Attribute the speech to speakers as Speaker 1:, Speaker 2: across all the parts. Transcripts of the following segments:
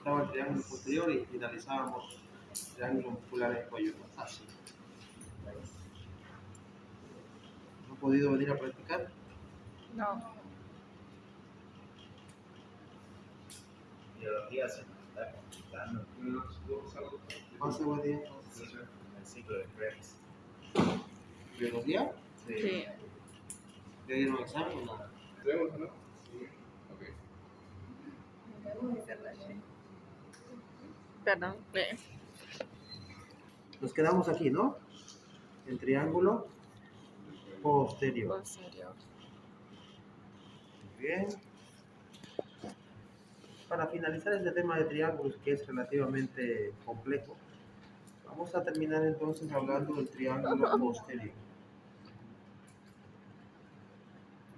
Speaker 1: cortaba el triángulo posterior y finalizábamos el triángulo muscular en el cuello. Así. ¿No he podido venir a practicar?
Speaker 2: No.
Speaker 3: Biología se nos está complicando.
Speaker 1: Pase buen día.
Speaker 3: En el ciclo de Krebs.
Speaker 1: ¿Biología?
Speaker 2: Sí.
Speaker 1: ¿Ya dieron examen o nada?
Speaker 4: ¿Tenemos o no? Sí. Ok.
Speaker 2: Perdón.
Speaker 1: Nos quedamos aquí, ¿no? El triángulo posterior.
Speaker 2: Posterior.
Speaker 1: Muy bien. Para finalizar este tema de triángulos, que es relativamente complejo, vamos a terminar entonces hablando del triángulo posterior.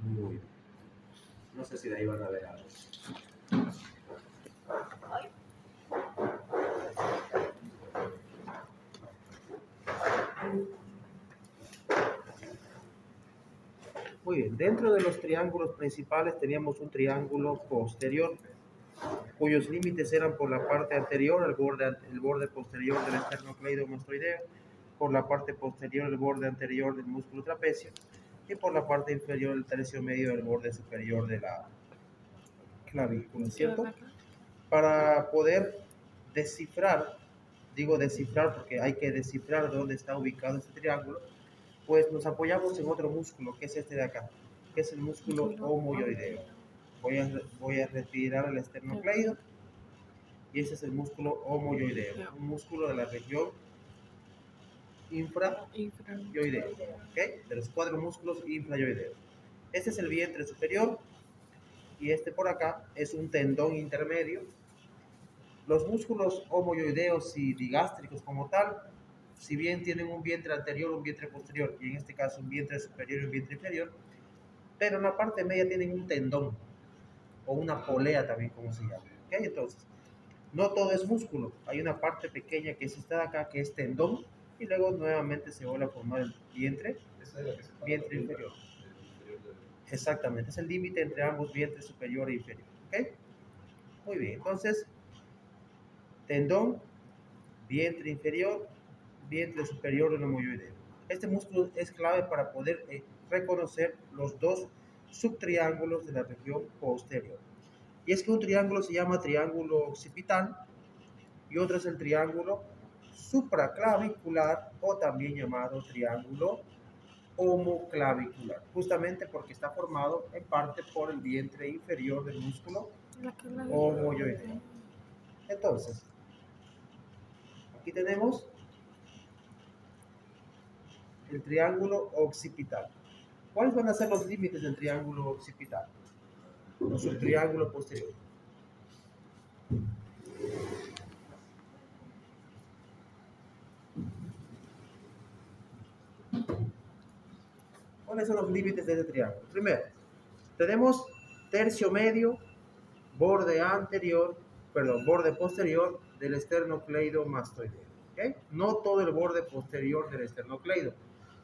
Speaker 1: Muy bien. No sé si de ahí van a ver algo. Muy bien, dentro de los triángulos principales teníamos un triángulo posterior, cuyos límites eran por la parte anterior, el borde posterior del esternocleidomastoideo, por la parte posterior el borde anterior del músculo trapecio y por la parte inferior el tercio medio del borde superior de la clavícula, ¿cierto? Para poder descifrar, digo descifrar porque hay que descifrar dónde está ubicado este triángulo, pues nos apoyamos en otro músculo, que es este de acá, que es el músculo homoioideo. Voy a retirar el esternocleido y ese es el músculo homoioideo, un músculo de la región infrayoideo, ¿okay? De los 4 músculos infrayoideos. Este es el vientre superior y este por acá es un tendón intermedio. Los músculos homoioideos y digástricos como tal, si bien tienen un vientre anterior, un vientre posterior, y en este caso un vientre superior y un vientre inferior, pero en la parte media tienen un tendón, o una polea también, como se llama. ¿Okay? Entonces, no todo es músculo, hay una parte pequeña que es esta de acá, que es tendón, y luego nuevamente se vuelve a formar el vientre, vientre inferior. Exactamente, es el límite entre ambos vientres superior e inferior. ¿Okay? Muy bien, entonces, tendón, vientre inferior, vientre superior del homoioideo. Este músculo es clave para poder reconocer los dos subtriángulos de la región posterior. Y es que un triángulo se llama triángulo occipital y otro es el triángulo supraclavicular o también llamado triángulo homoclavicular, justamente porque está formado en parte por el vientre inferior del músculo homoioideo. Entonces, aquí tenemos el triángulo occipital. ¿Cuáles van a ser los límites del triángulo occipital? O subtriángulo posterior. ¿Cuáles son los límites de este triángulo? Primero, tenemos tercio medio, borde posterior del esternocleidomastoideo. ¿Okay? No todo el borde posterior del esternocleido,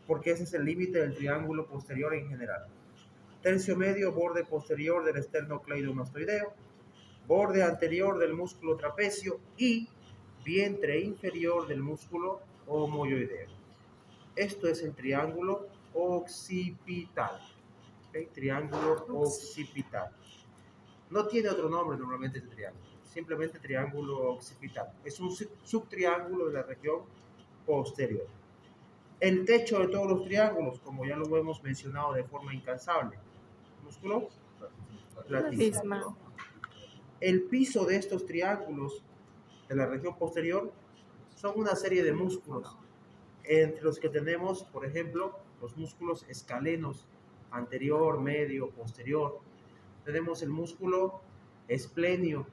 Speaker 1: porque ese es el límite del triángulo posterior en general. Tercio medio, borde posterior del esternocleidomastoideo, borde anterior del músculo trapecio y vientre inferior del músculo homoioideo. Esto es el triángulo occipital. ¿Okay? Triángulo occipital. No tiene otro nombre normalmente este triángulo, simplemente triángulo occipital. Es un subtriángulo de la región posterior. El techo de todos los triángulos, como ya lo hemos mencionado de forma incansable, músculo platisma. El piso de estos triángulos de la región posterior son una serie de músculos, entre los que tenemos, por ejemplo, los músculos escalenos, anterior, medio, posterior. Tenemos el músculo esplenio.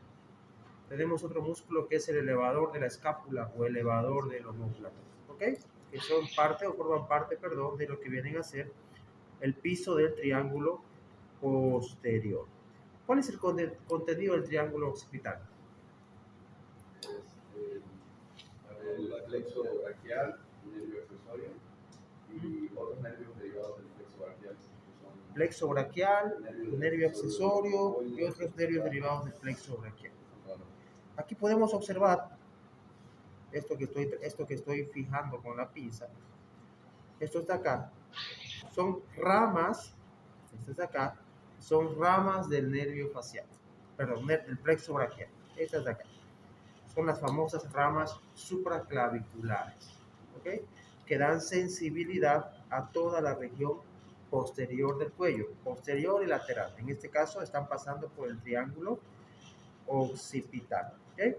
Speaker 1: Tenemos otro músculo que es el elevador de la escápula o elevador del omóplato. ¿Ok? Que son parte o forman parte, perdón, de lo que vienen a ser el piso del triángulo posterior. ¿Cuál es el contenido del triángulo occipital?
Speaker 4: El plexo braquial, nervio accesorio y otros nervios derivados del plexo braquial.
Speaker 1: Plexo braquial, nervio accesorio y otros nervios derivados del plexo braquial. Aquí podemos observar esto que estoy fijando con la pinza. Estos de acá son ramas, estas de acá son ramas del nervio facial, perdón, del plexo braquial. Estas de acá son las famosas ramas supraclaviculares, ¿ok? Que dan sensibilidad a toda la región posterior del cuello, posterior y lateral. En este caso están pasando por el triángulo occipital, ¿ok?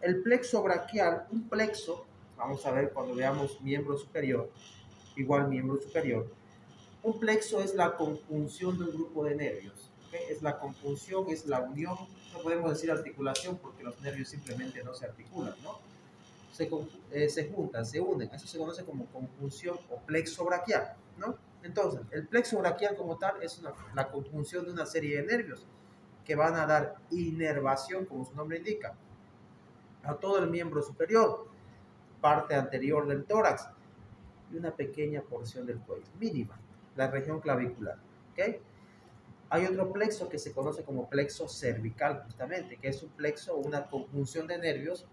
Speaker 1: El plexo braquial, un plexo, vamos a ver cuando veamos miembro superior, igual miembro superior. Un plexo es la conjunción de un grupo de nervios, ¿okay? Es la conjunción, es la unión, no podemos decir articulación porque los nervios simplemente no se articulan, ¿no? Se juntan, se unen, eso se conoce como conjunción o plexo braquial, ¿no? Entonces, el plexo braquial como tal es la conjunción de una serie de nervios que van a dar inervación, como su nombre indica, a todo el miembro superior, parte anterior del tórax y una pequeña porción del cuello, mínima, la región clavicular, ¿ok? Hay otro plexo que se conoce como plexo cervical, justamente, que es un plexo o una conjunción de nervios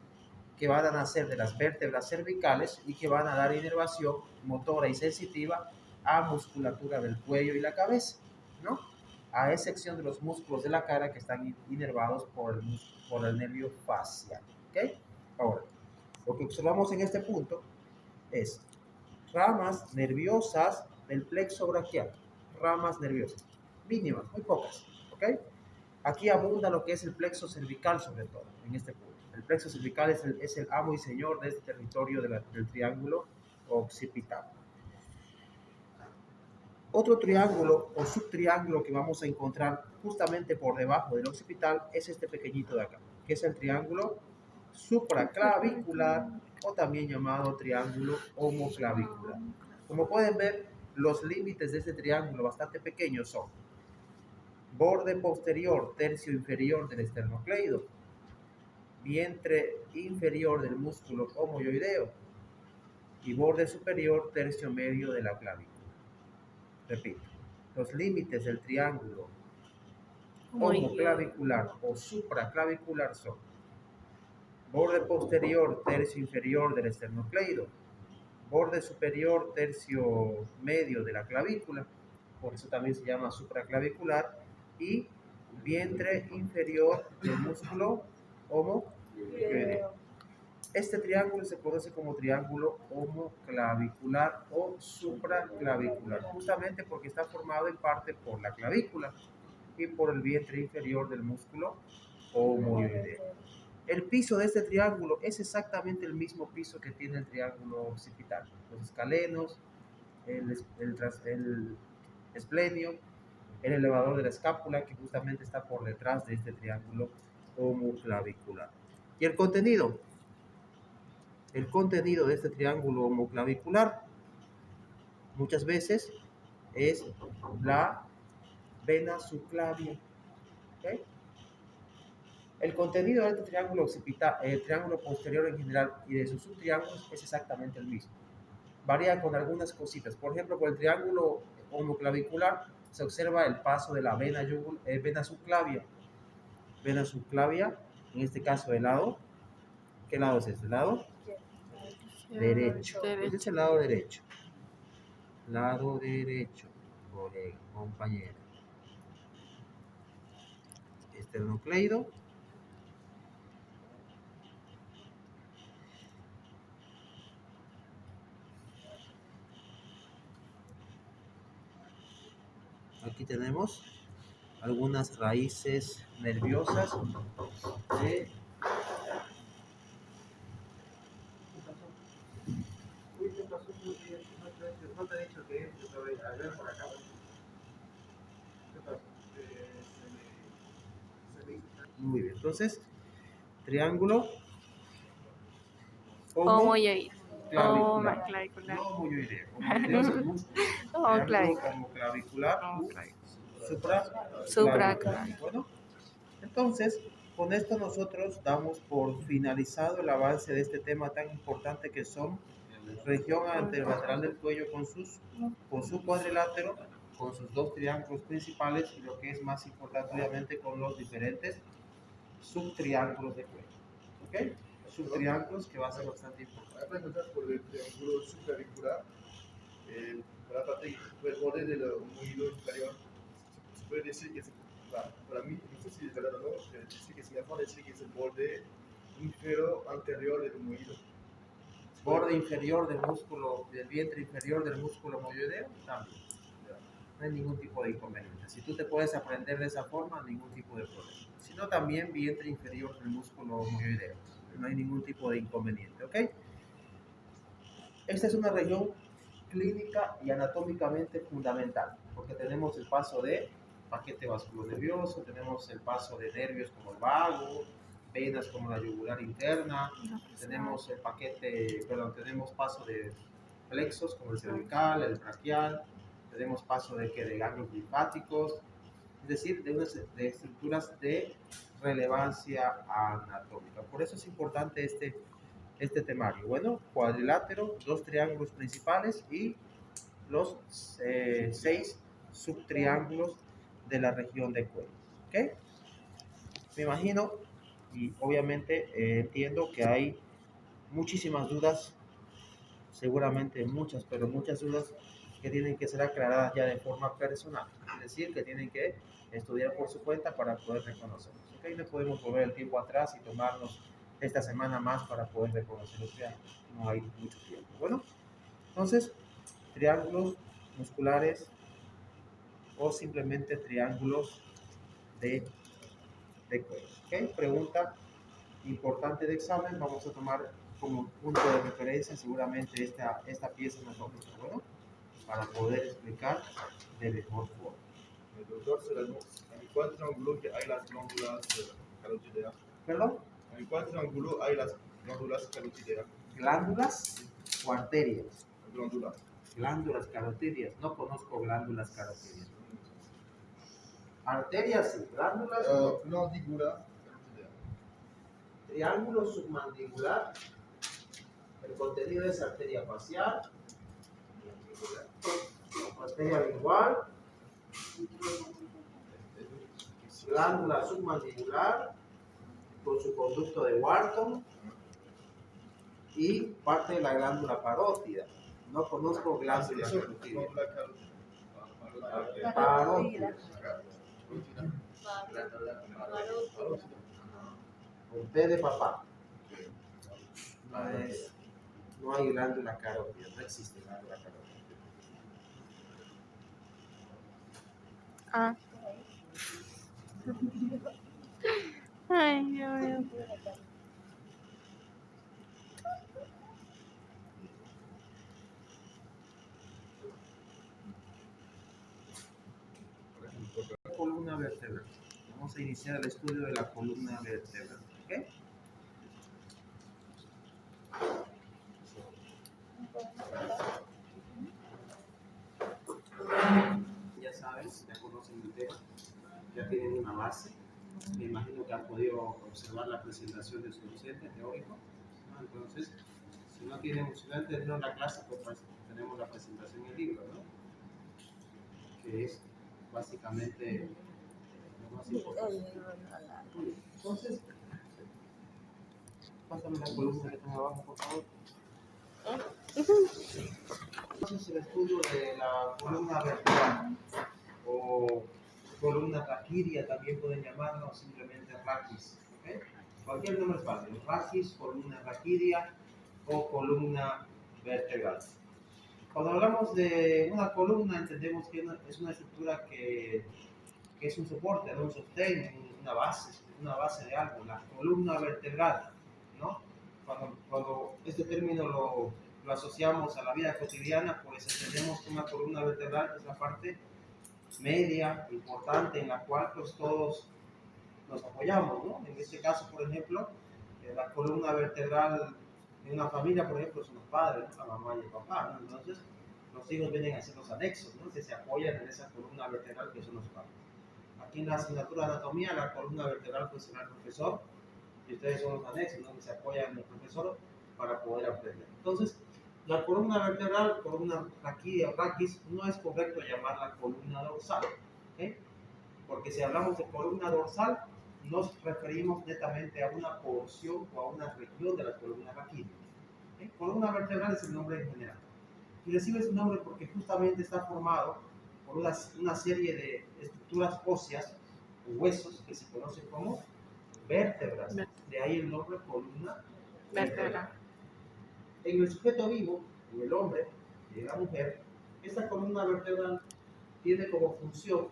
Speaker 1: que van a nacer de las vértebras cervicales y que van a dar inervación motora y sensitiva a musculatura del cuello y la cabeza, ¿no? A excepción de los músculos de la cara que están inervados por el nervio facial, ¿ok? Ahora, lo que observamos en este punto es ramas nerviosas del plexo braquial, ramas nerviosas, mínimas, muy pocas, ¿ok? Aquí abunda lo que es el plexo cervical sobre todo, en este punto. El plexo cervical es el amo y señor de este territorio del triángulo occipital. Otro triángulo o subtriángulo que vamos a encontrar justamente por debajo del occipital es este pequeñito de acá, que es el triángulo supraclavicular o también llamado triángulo homoclavicular. Como pueden ver, los límites de este triángulo bastante pequeños son borde posterior, tercio inferior del esternocleido, vientre inferior del músculo homoyoideo y borde superior, tercio medio de la clavícula. Repito, los límites del triángulo homoclavicular o supraclavicular son borde posterior, tercio inferior del esternocleido, borde superior, tercio medio de la clavícula, por eso también se llama supraclavicular, y vientre inferior del músculo homoyoideo. Este triángulo se conoce como triángulo homoclavicular o supraclavicular, justamente porque está formado en parte por la clavícula y por el vientre inferior del músculo homoyoideo. El piso de este triángulo es exactamente el mismo piso que tiene el triángulo occipital. Los escalenos, el esplenio, el elevador de la escápula, que justamente está por detrás de este triángulo homoclavicular. Y el contenido de este triángulo homoclavicular muchas veces es la vena subclavia. ¿Okay? El contenido de este triángulo occipital, el triángulo posterior en general y de sus subtriángulos es exactamente el mismo. Varía con algunas cositas. Por ejemplo, con el triángulo homoclavicular se observa el paso de la vena subclavia. Vena subclavia, en este caso del lado. ¿Qué lado es este? ¿Lado? Derecho. Este es el lado derecho. Lado derecho, colega, compañera. Esternocleido. Aquí tenemos algunas raíces nerviosas de... No te he dicho que a ver por acá. Muy bien, entonces, triángulo
Speaker 2: Homoyoideo.
Speaker 1: homoclavicular. No homoyoideo. Homoyoideo es el músculo. Triángulo homoclavicular. Supraclavicular. Bueno, entonces, con esto nosotros damos por finalizado el avance de este tema tan importante que son región anterolateral del cuello con su cuadrilátero, con sus dos triángulos principales y lo que es más importante obviamente con los diferentes subtriángulos de cuello. ¿ok? Subtriángulos que va a ser bastante importante.
Speaker 2: Voy a preguntar por el triángulo supraventricular. Por la parte del borde del omohilo inferior, se puede decir que es, para mí, no sé si es verdad o no, dice que es mejor decir que es el borde inferior anterior del omohilo.
Speaker 1: Borde inferior del músculo, del vientre inferior del músculo moyoideo, también. No hay ningún tipo de inconveniente. Si tú te puedes aprender de esa forma, ningún tipo de problema. Sino también vientre inferior del músculo moyoideo. No hay ningún tipo de inconveniente, ¿ok? Esta es una región clínica y anatómicamente fundamental, porque tenemos el paso de paquete vasculonervioso, tenemos el paso de nervios como el vago, venas como la yugular interna, tenemos el paquete, perdón, tenemos paso de plexos como el cervical, el braquial, tenemos paso de ganglios linfáticos, es decir, de estructuras de relevancia anatómica. Por eso es importante este temario. Bueno, cuadrilátero, 2 triángulos principales y los 6 subtriángulos de la región de cuello. ¿Ok? Me imagino y obviamente entiendo que hay muchísimas dudas, seguramente muchas, pero muchas dudas que tienen que ser aclaradas ya de forma personal. Es decir, que tienen que estudiar por su cuenta para poder reconocerlos. ¿Ok? No podemos volver el tiempo atrás y tomarnos esta semana más para poder reconocer los triángulos. No hay mucho tiempo. Bueno, entonces, triángulos musculares o simplemente triángulos de cuello. ¿Ok? Pregunta importante de examen. Vamos a tomar como punto de referencia seguramente esta pieza anatómica. Bueno, para poder explicar de mejor forma.
Speaker 2: Doctor Serrano, ¿en cuál triángulo que hay las glándulas carotideas?
Speaker 1: ¿Perdón?
Speaker 2: ¿En cuál triángulo hay las glándulas carotideas?
Speaker 1: ¿Glándulas o arterias?
Speaker 2: Glándulas.
Speaker 1: Glándulas carotidias. No conozco glándulas carotidias. Arterias sí, glándulas no.
Speaker 2: Glándula carotideas.
Speaker 1: Triángulo submandibular. El contenido es arteria facial, arteria lingual, glándula submandibular con su conducto de Wharton y parte de la glándula parótida. No conozco glándula carotidia. Parótida. Con P de papá. No hay glándula carótida, no existe glándula carótida.
Speaker 5: Ah. Ay, Dios mío.
Speaker 1: Columna vertebral. Vamos a iniciar el estudio de la columna vertebral. ¿Ok? Ya saben, ya conocen el tema, ya tienen una base. Me imagino que han podido observar la presentación de su docente teórico, ¿no? Entonces, si no tienen, si no entendieron la clase, pues tenemos la presentación en el libro, ¿no? Que es básicamente lo más importante. Entonces, pásame la columna que está abajo, por favor. Entonces, el estudio de la columna vertebral o columna raquídea también pueden llamarla, o simplemente raquis. ¿Okay? Cualquier nombre es fácil: raquis, columna raquídea o columna vertebral. Cuando hablamos de una columna, entendemos que es una estructura que es un soporte, ¿no? Un sostén, una base de algo, la columna vertebral, ¿no? Cuando este término lo asociamos a la vida cotidiana, pues entendemos que una columna vertebral es la parte media, importante, en la cual pues todos nos apoyamos, ¿no? En este caso, por ejemplo, la columna vertebral de una familia, por ejemplo, son los padres, ¿no? La mamá y el papá, ¿no? Entonces, los hijos vienen a ser los anexos, ¿no? Que se apoyan en esa columna vertebral que son los padres. Aquí en la asignatura de anatomía, la columna vertebral pues será el profesor, y ustedes son los anexos, ¿no? Que se apoyan en el profesor para poder aprender. Entonces, la columna vertebral, columna raquídea o raquis, no es correcto llamarla columna dorsal, ¿okay? Porque si hablamos de columna dorsal, nos referimos netamente a una porción o a una región de la columna raquídea. Columna vertebral es el nombre en general. Y recibe su nombre porque justamente está formado por una serie de estructuras óseas o huesos que se conocen como vértebras. De ahí el nombre columna vertebral. En el sujeto vivo, en el hombre y en la mujer, esta columna vertebral tiene como función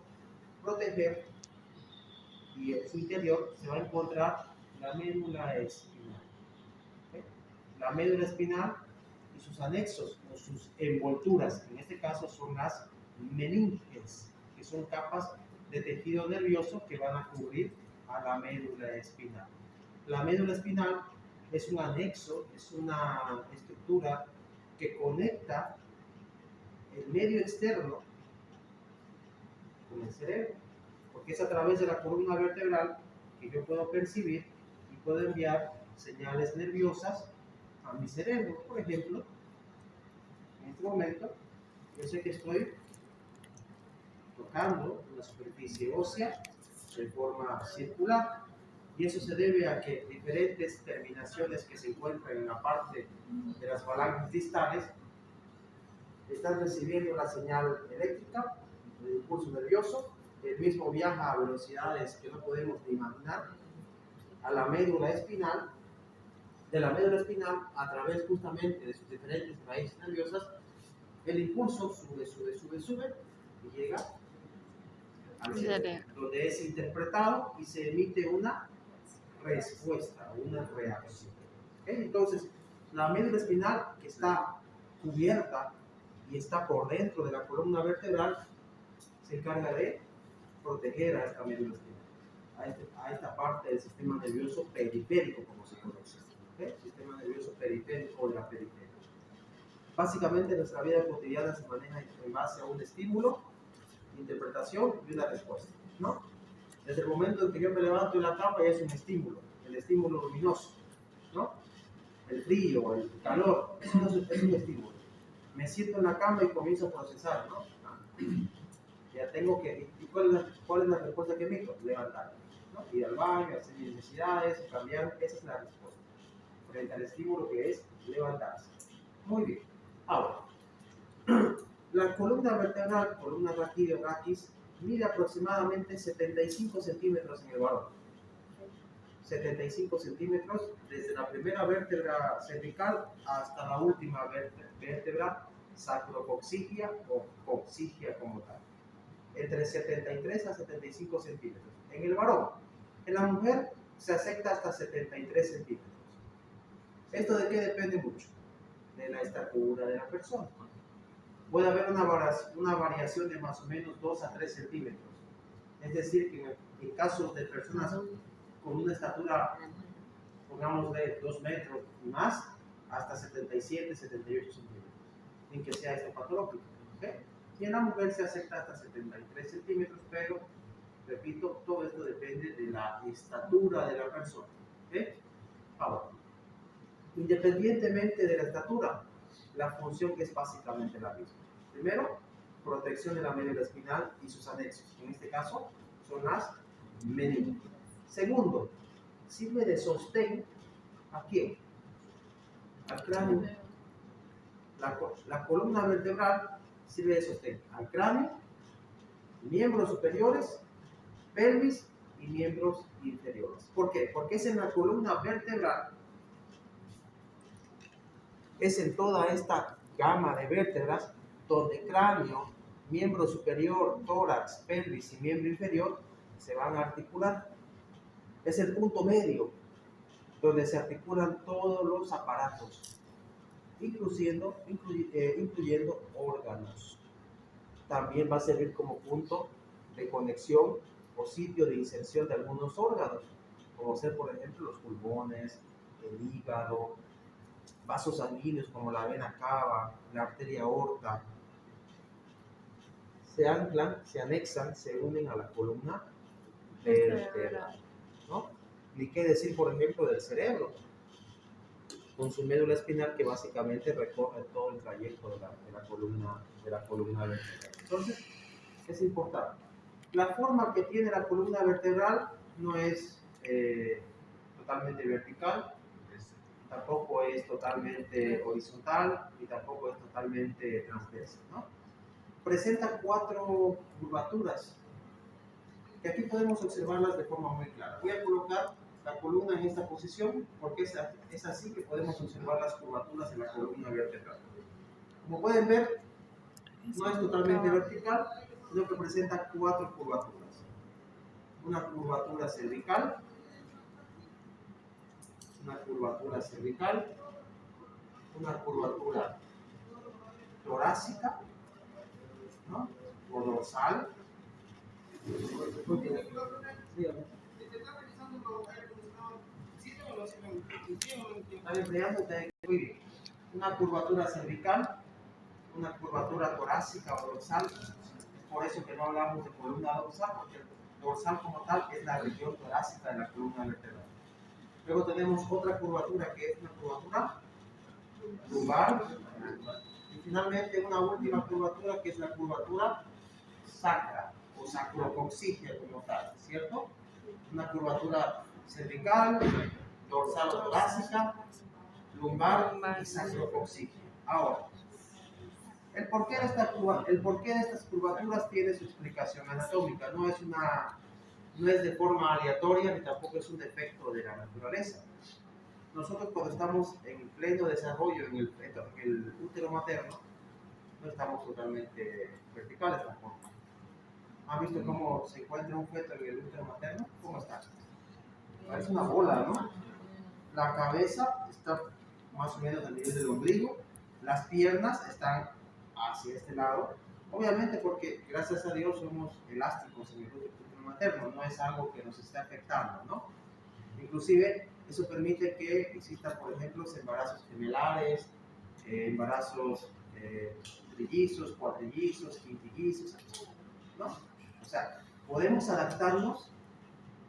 Speaker 1: proteger, y en su interior se va a encontrar la médula espinal. La médula espinal y sus anexos o sus envolturas, en este caso son las meninges, que son capas de tejido nervioso que van a cubrir a la médula espinal. La médula espinal es un anexo, es una estructura que conecta el medio externo con el cerebro, porque es a través de la columna vertebral que yo puedo percibir y puedo enviar señales nerviosas a mi cerebro. Por ejemplo, en este momento, yo sé que estoy tocando una superficie ósea de forma circular, y eso se debe a que diferentes terminaciones que se encuentran en la parte de las falanges distales están recibiendo la señal eléctrica, el impulso nervioso. El mismo viaja a velocidades que no podemos ni imaginar a la médula espinal. De la médula espinal, a través justamente de sus diferentes raíces nerviosas, el impulso sube y llega al cerebro, donde es interpretado y se emite una respuesta, una reacción. Entonces, la médula espinal, que está cubierta y está por dentro de la columna vertebral, se encarga de proteger a esta médula espinal, a esta parte del sistema nervioso periférico, como se conoce. Sistema nervioso periférico o la periferia. Básicamente, nuestra vida cotidiana se maneja en base a un estímulo, interpretación y una respuesta, ¿no? Desde el momento en que yo me levanto de la cama ya es un estímulo, el estímulo luminoso, ¿no? El frío, el calor, eso no es un estímulo. Me siento en la cama y comienzo a procesar, ¿no? Ya tengo que, ¿y cuál es la respuesta que emito? Levantarme, ¿no? Ir al baño, hacer mis necesidades, cambiar, esa es la respuesta frente al estímulo, que es levantarse. Muy bien. Ahora, la columna vertebral, columna raquídea o raquis, mide aproximadamente 75 centímetros en el varón. 75 centímetros desde la primera vértebra cervical hasta la última vértebra sacrocoxígea o coxígea como tal. Entre 73 a 75 centímetros. En el varón. En la mujer se acepta hasta 73 centímetros. ¿Esto de qué depende mucho? De la estatura de la persona. Puede haber una variación de más o menos 2 a 3 centímetros. Es decir, que en casos de personas con una estatura, pongamos de 2 metros y más, hasta 77, 78 centímetros, en que sea esto patológico. ¿Okay? Y en la mujer se acepta hasta 73 centímetros, pero, repito, todo esto depende de la estatura de la persona. ¿Okay? Ahora, independientemente de la estatura, la función que es básicamente la misma. Primero, protección de la médula espinal y sus anexos. En este caso, son las meninges. Segundo, sirve de sostén ¿a quién? Al cráneo. La columna vertebral sirve de sostén al cráneo, miembros superiores, pelvis y miembros inferiores. ¿Por qué? Porque es en la columna vertebral, es en toda esta gama de vértebras donde cráneo, miembro superior, tórax, pelvis y miembro inferior se van a articular. Es el punto medio donde se articulan todos los aparatos, incluyendo órganos. También va a servir como punto de conexión o sitio de inserción de algunos órganos, como ser, por ejemplo, los pulmones, el hígado, vasos sanguíneos como la vena cava, la arteria aorta. Se anclan, se anexan, se unen a la columna vertebral, ¿no? Ni qué decir, por ejemplo, del cerebro, con su médula espinal que básicamente recorre todo el trayecto de la columna vertebral. Entonces, es importante. La forma que tiene la columna vertebral no es totalmente vertical, tampoco es totalmente horizontal y tampoco es totalmente transversa, ¿no? Presenta 4 curvaturas que aquí podemos observarlas de forma muy clara. Voy a colocar la columna en esta posición porque es así que podemos observar las curvaturas en la columna vertebral. Como pueden ver, no es totalmente vertical, sino que presenta 4 curvaturas. Una curvatura cervical, una curvatura cervical, una curvatura torácica, ¿no? O dorsal. Están empleándote muy bien. Una curvatura cervical, una curvatura torácica o dorsal. Es por eso que no hablamos de columna dorsal, porque el dorsal como tal es la región torácica de la columna vertebral. Luego tenemos otra curvatura que es una curvatura lumbar. Y finalmente una última curvatura que es la curvatura sacra o sacrocoxígea como tal, ¿cierto? Una curvatura cervical, dorsal o torácica, lumbar y sacrocoxígea. Ahora, el porqué de estas curvaturas tiene su explicación anatómica, no es de forma aleatoria ni tampoco es un defecto de la naturaleza. Nosotros cuando estamos en pleno desarrollo en el útero materno, no estamos totalmente verticales tampoco. ¿Han visto cómo se encuentra un feto en el útero materno? ¿Cómo está? Parece una bola, ¿no? La cabeza está más o menos al nivel del ombligo, las piernas están hacia este lado, obviamente porque gracias a Dios somos elásticos en el útero materno, no es algo que nos esté afectando, ¿no? Inclusive eso permite que existan, por ejemplo, embarazos gemelares, embarazos trillizos, cuatrillizos, quintillizos, ¿no? O sea, podemos adaptarnos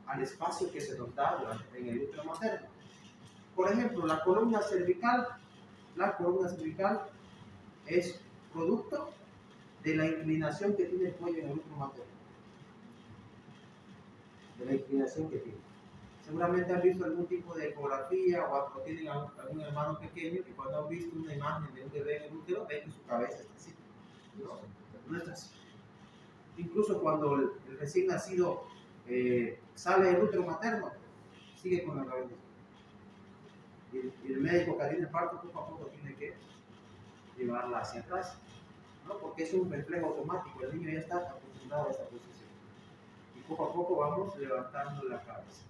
Speaker 1: al espacio que se nos da en el útero materno. Por ejemplo, la columna cervical es producto de la inclinación que tiene el cuello en el útero materno. De la inclinación que tiene. Seguramente han visto algún tipo de ecografía o tienen algún hermano pequeño que cuando han visto una imagen de un bebé en el útero, ven que su cabeza está así. No está así. Incluso cuando el recién nacido sale del útero materno, sigue con la cabeza. Y el médico que atiende el parto poco a poco tiene que llevarla hacia atrás, ¿no? Porque es un reflejo automático, el niño ya está acostumbrado a esta posición. Y poco a poco vamos levantando la cabeza.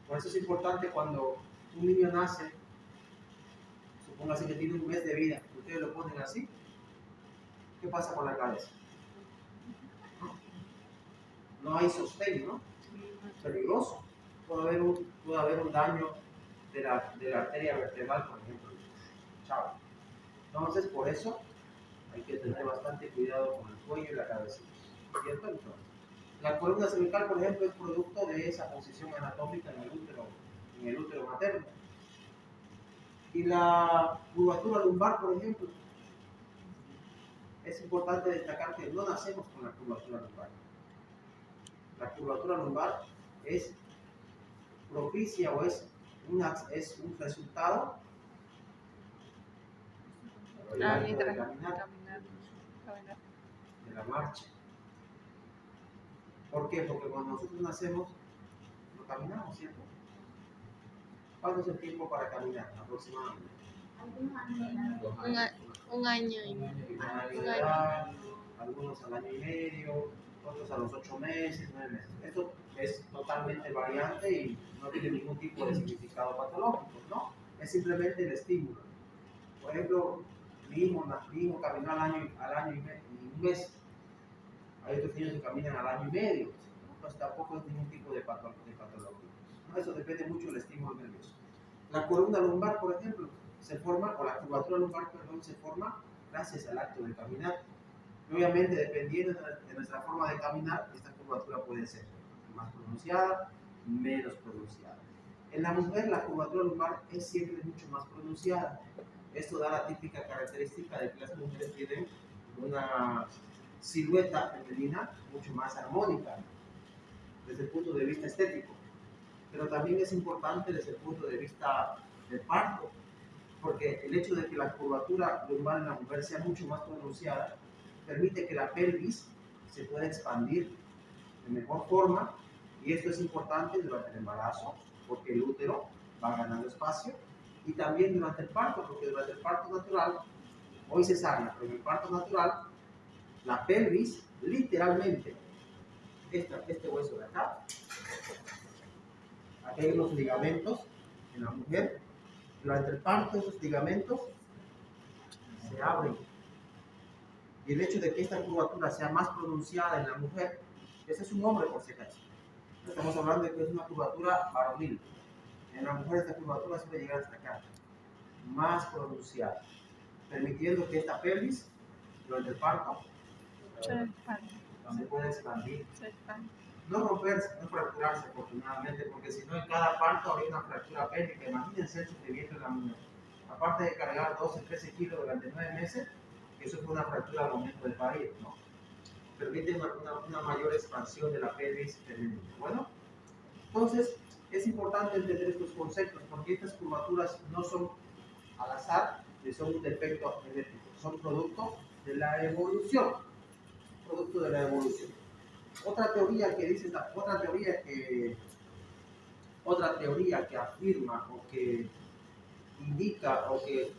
Speaker 1: Por eso es importante cuando un niño nace, supóngase que tiene un mes de vida, ustedes lo ponen así, ¿qué pasa con la cabeza? No hay sostén, ¿no? Es peligroso. Puede haber un daño de la arteria vertebral, por ejemplo. Chao. Entonces, por eso hay que tener bastante cuidado con el cuello y la cabeza. ¿Cierto? Entonces, la columna cervical, por ejemplo, es producto de esa posición anatómica en el útero materno. Y la curvatura lumbar, por ejemplo, es importante destacar que no nacemos con la curvatura lumbar. La curvatura lumbar es propicia o es un resultado de la marcha. ¿Por qué? Porque cuando nosotros nacemos, no caminamos, ¿cierto? ¿Cuánto es el tiempo para caminar aproximadamente?
Speaker 5: Un año y medio.
Speaker 1: Algunos al año y medio, otros a los 8 meses, 9 meses. Esto es totalmente variante y no tiene ningún tipo de significado patológico, ¿no? Es simplemente el estímulo. Por ejemplo, mi hijo caminó al año y un mes. Hay otros niños que caminan al año y medio. Entonces tampoco es ningún tipo de patología. ¿No? Eso depende mucho del estímulo nervioso. La columna lumbar, por ejemplo, o la curvatura lumbar, perdón, se forma gracias al acto de caminar. Y obviamente, dependiendo de nuestra forma de caminar, esta curvatura puede ser más pronunciada, menos pronunciada. En la mujer, la curvatura lumbar es siempre mucho más pronunciada. Esto da la típica característica de que las mujeres tienen una silueta femenina mucho más armónica desde el punto de vista estético. pero también es importante desde el punto de vista del parto, porque el hecho de que la curvatura lumbar en la mujer sea mucho más pronunciada permite que la pelvis se pueda expandir de mejor forma, y esto es importante durante el embarazo porque el útero va ganando espacio, y también durante el parto, porque durante el parto natural, hoy cesárea, pero en el parto natural, la pelvis literalmente, este hueso de acá, aquí hay unos ligamentos en la mujer, durante el parto esos ligamentos se abren, y el hecho de que esta curvatura sea más pronunciada en la mujer, ese es un hombre por si acaso, estamos hablando de que es una curvatura varonil, en la mujer esta curvatura suele llegar hasta acá, más pronunciada, permitiendo que esta pelvis durante el parto se pueda expandir, no romperse, no fracturarse afortunadamente, porque si no en cada parto habría una fractura pélvica. Imagínense el sufrimiento de la mujer, aparte de cargar 12, 13 kilos durante 9 meses, que eso fue una fractura al momento de parir, ¿no? Permite una mayor expansión de la pelvis femenina. Bueno, entonces es importante entender estos conceptos, porque estas curvaturas no son al azar, ni son un defecto genético, son producto de la evolución, producto de la evolución. Otra teoría que afirma o que indica o que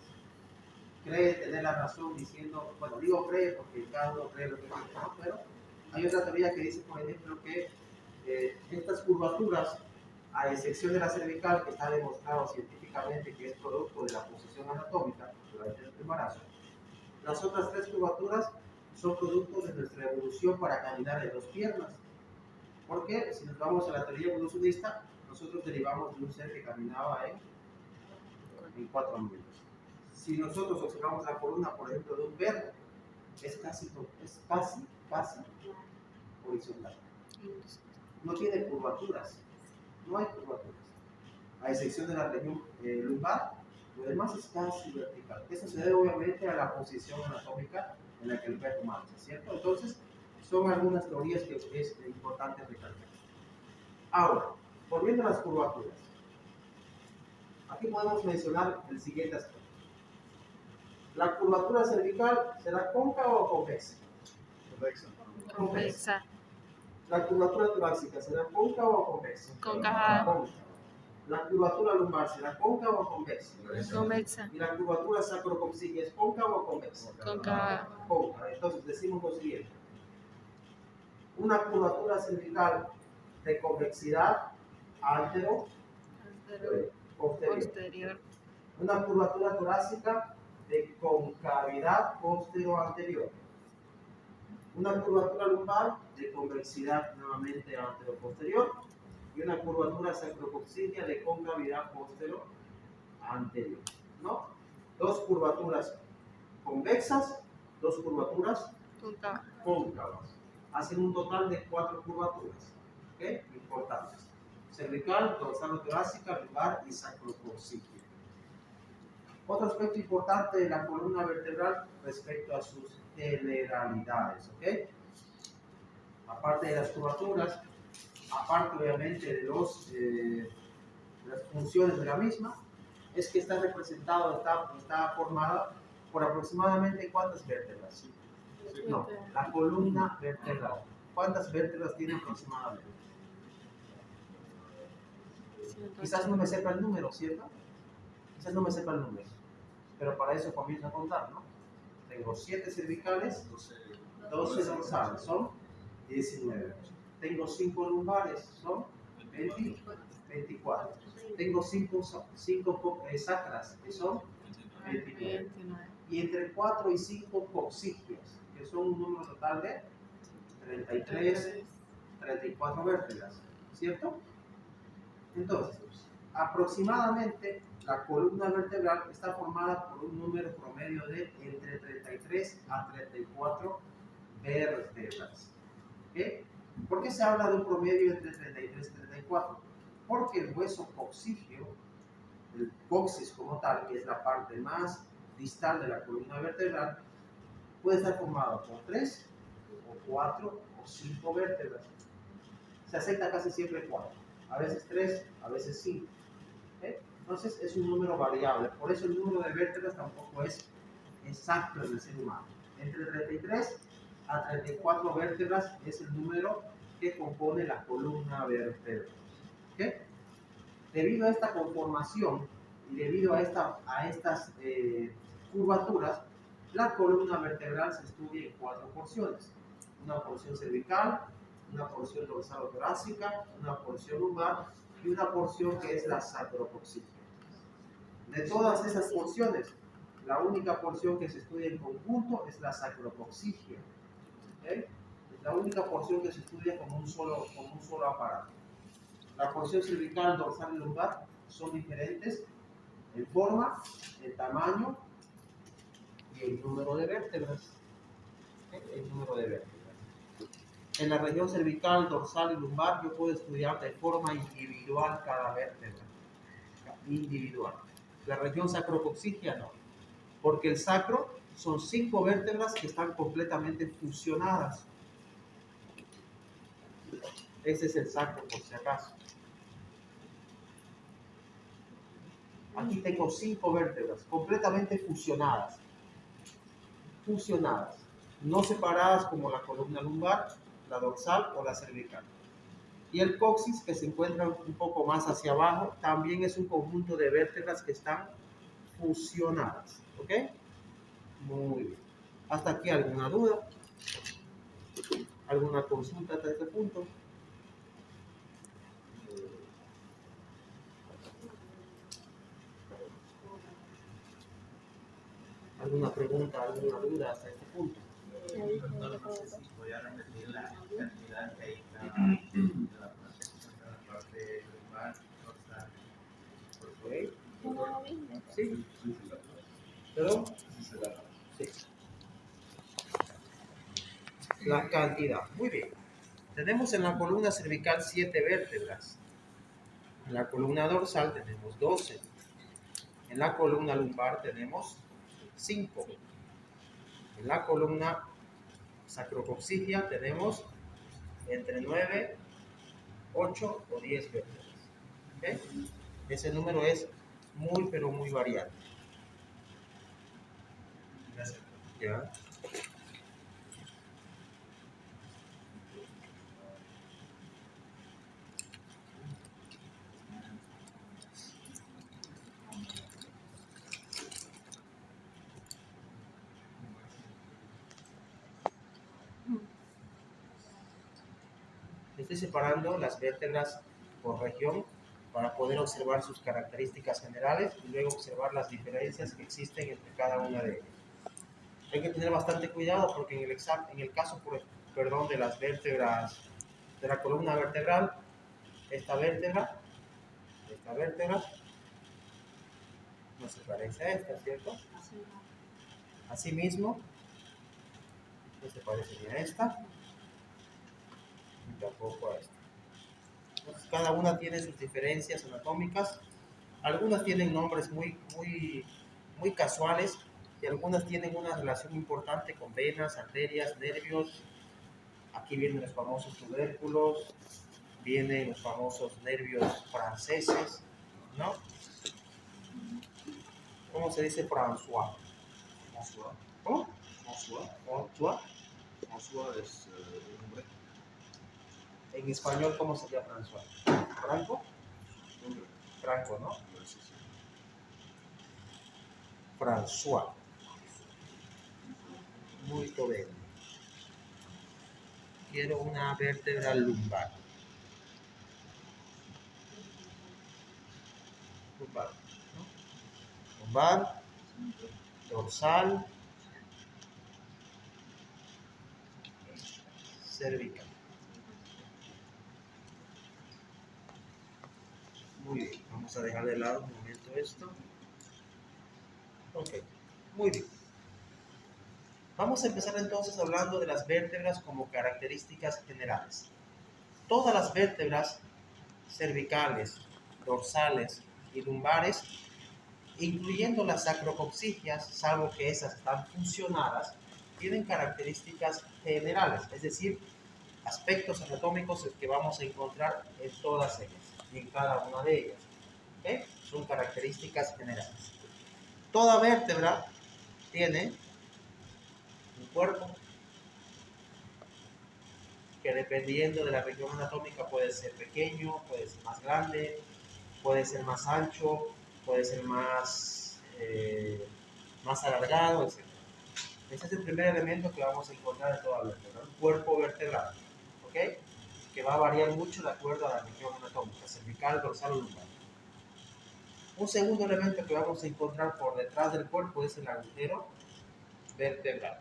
Speaker 1: cree tener la razón diciendo, bueno, digo cree porque cada uno cree lo que quiere, ¿no? Pero hay otra teoría que dice, por ejemplo, que estas curvaturas, a excepción de la cervical, que está demostrado científicamente que es producto de la posición anatómica durante el embarazo, las otras tres curvaturas son producto de nuestra evolución para caminar en dos piernas. Porque si nos vamos a la teoría evolucionista, nosotros derivamos de un ser que caminaba en 4 minutos. Si nosotros observamos la columna, por ejemplo, de un perro, es casi horizontal. No tiene curvaturas, no hay curvaturas. A excepción de la región lumbar, lo demás es casi vertical. Eso se debe obviamente a la posición anatómica en la que el perro marcha, ¿cierto? Entonces, son algunas teorías que es importante recalcar. Ahora, volviendo a las curvaturas, aquí podemos mencionar el siguiente aspecto. ¿La curvatura cervical será cóncava o convexa?
Speaker 5: Convexa.
Speaker 1: ¿La curvatura torácica será cóncava o convexa?
Speaker 5: Cóncava.
Speaker 1: ¿La curvatura lumbar será cóncava o convexa?
Speaker 5: Convexa.
Speaker 1: ¿Y la curvatura sacrococcígea es cóncava o convexa?
Speaker 5: Cóncava.
Speaker 1: Cóncava. Entonces decimos lo siguiente. Una curvatura cervical de convexidad antero-posterior. Una curvatura torácica de concavidad postero-anterior. Una curvatura lumbar de convexidad nuevamente antero-posterior. Y una curvatura sacrococcígea de concavidad postero-anterior. ¿No? Dos curvaturas convexas, dos curvaturas cóncavas. Hacen un total de 4 curvaturas, ¿okay? Importantes: cervical, dorsal-torácica, lumbar y sacrococcígea. Otro aspecto importante de la columna vertebral respecto a sus generalidades, ¿ok? Aparte de las curvaturas, aparte obviamente de las funciones de la misma, es que está representado, está formada por aproximadamente ¿cuántas vértebras? No, la columna vertebral. ¿Cuántas vértebras tiene aproximadamente? Quizás no me sepa el número, ¿cierto? Quizás no me sepa el número, pero para eso comienzo a contar, ¿no? Tengo 7 cervicales, 12 dorsales, son 19. Tengo 5 lumbares, son 24. Tengo 5 sacras, que son 29. Y entre 4 y 5 coccígeas, que son un número total de 34 vértebras, ¿cierto? Entonces, aproximadamente la columna vertebral está formada por un número promedio de entre 33 a 34 vértebras. ¿Okay? ¿Por qué se habla de un promedio entre 33 y 34? Porque el hueso coccígeo, el coxis como tal, que es la parte más distal de la columna vertebral, puede estar formado por 3 o 4 o 5 vértebras. Se acepta casi siempre 4. a veces 3, a veces 5. Entonces es un número variable, por eso el número de vértebras tampoco es exacto en el ser humano. Entre 33 a 34 vértebras es el número que compone la columna vertebral. ¿Okay? Debido a esta conformación y debido a estas curvaturas, la columna vertebral se estudia en 4 porciones. Una porción cervical, una porción dorsal o torácica, una porción lumbar y una porción que es la sacrocoxígea. De todas esas porciones, la única porción que se estudia en conjunto es la sacrocoxígea. ¿Okay? Es la única porción que se estudia con un solo aparato. La porción cervical, dorsal y lumbar son diferentes en forma, en tamaño y en número de vértebras. El número de vértebras. En la región cervical, dorsal y lumbar yo puedo estudiar de forma individual cada vértebra. Individual. La región sacrocoxígea no. Porque el sacro son 5 vértebras que están completamente fusionadas. Ese es el sacro, por si acaso. Aquí tengo 5 vértebras completamente fusionadas. Fusionadas. No separadas como la columna lumbar, la dorsal o la cervical. Y el coxis, que se encuentra un poco más hacia abajo, también es un conjunto de vértebras que están fusionadas. ¿Ok? Muy bien. ¿Hasta aquí alguna duda? ¿Alguna consulta hasta este punto? ¿Alguna pregunta, alguna duda hasta este punto?
Speaker 3: Doctor, no sé si voy a repetir la cantidad que hay en la parte lumbar, dorsal.
Speaker 1: ¿Ok? Sí. ¿Perdón? Sí. La cantidad. Muy bien. Tenemos en la columna cervical 7 vértebras. En la columna dorsal tenemos 12. En la columna lumbar tenemos 5. En la columna sacrocoxígea tenemos entre 9, 8 o 10 vértebras. ¿Okay? Ese número es muy, pero muy variable.
Speaker 3: Gracias.
Speaker 1: ¿Ya? Estoy separando las vértebras por región para poder observar sus características generales y luego observar las diferencias que existen entre cada una de ellas. Hay que tener bastante cuidado porque en el caso de las vértebras de la columna vertebral, esta vértebra no se parece a esta, ¿cierto? Asimismo, no se parece ni a esta ni tampoco a esta. Entonces, cada una tiene sus diferencias anatómicas. Algunas tienen nombres muy casuales y algunas tienen una relación importante con venas, arterias, nervios. Aquí vienen los famosos tubérculos, vienen los famosos nervios franceses, ¿no? ¿Cómo se dice François?
Speaker 2: François.
Speaker 1: ¿Cómo?
Speaker 2: François.
Speaker 1: François.
Speaker 2: François es un nombre.
Speaker 1: En español, ¿cómo se llama François? ¿Franco?
Speaker 2: Nombre.
Speaker 1: Franco, ¿no?
Speaker 2: Sí, sí.
Speaker 1: François. Muy bien. Quiero una vértebra lumbar. Lumbar, ¿no? Lumbar, dorsal, cervical. Muy bien, vamos a dejar de lado un momento esto. Ok, muy bien. Vamos a empezar entonces hablando de las vértebras como características generales. Todas las vértebras cervicales, dorsales y lumbares, incluyendo las sacrocoxígeas, salvo que esas están fusionadas, tienen características generales, es decir, aspectos anatómicos que vamos a encontrar en todas ellas. en cada una de ellas. ¿Ok? Son características generales. Toda vértebra tiene un cuerpo que dependiendo de la región anatómica puede ser pequeño, puede ser más grande, puede ser más ancho, puede ser más alargado, etc. Ese es el primer elemento que vamos a encontrar en toda vértebra, un cuerpo vertebral, ¿ok? Que va a variar mucho de acuerdo a la región anatómica, cervical, dorsal o lumbar. Un segundo elemento que vamos a encontrar por detrás del cuerpo es el agujero vertebral.